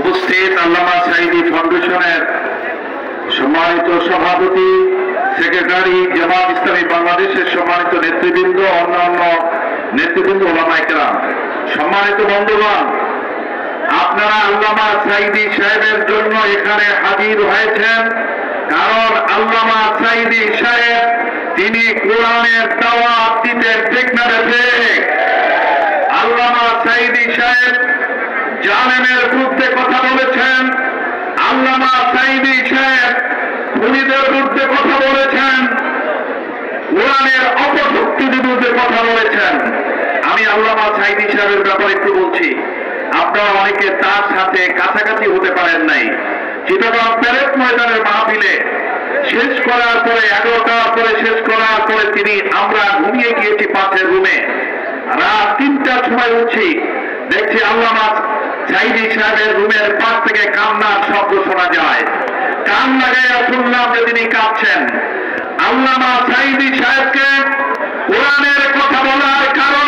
উপস্থিত আল্লামা সাঈদী ফাউন্ডেশনের সম্মানিত সভাপতি, সেক্রেটারি, জামাত ইসলামী বাংলাদেশের সম্মানিত নেতৃবৃন্দ, অন্যান্য নেতৃবৃন্দ, ওলামায়ে কেরাম, সম্মানিত বন্ধুগণ, আপনারা আল্লামা সাঈদী সাহেবের জন্য এখানে হাজির হয়েছেন, কারণ আল্লামা সাঈদী সাহেব তিনি কোরআনের দাওয়াত দিতে ঠিক না ঠিক? আল্লামা সাঈদী সাহেব জালেমের বিরুদ্ধে কথা বলেছেন, আল্লামা সাঈদী সাহেব খুনিদের বিরুদ্ধে কথা বলেছেন, কোরআনের অপশক্তির বিরুদ্ধে কথা বলেছেন। আমি আল্লামা সাঈদী সাহেবের ব্যাপারে একটু বলছি। আপনারা অনেকে তার সাথে কাছাকাছি হতে পারেন নাই। চিটাগাং প্যারেড ময়দানের মাহফিলে শেষ করার পরে 11টার পরে শেষ করার পরে আমরা ঘুমিয়ে গিয়েছি পাশের রুমে। রাত 3টার সময় উঠছি, দেখছি আল্লামা সাঈদী সাহেবের রুমের পাশ থেকে কান্নার শব্দ শোনা যায়। কান লাগাইয়া শুনলাম যে তিনি কাঁদছেন। আল্লামা সাঈদী সাহেবকে কোরআনের কথা বলার কারণ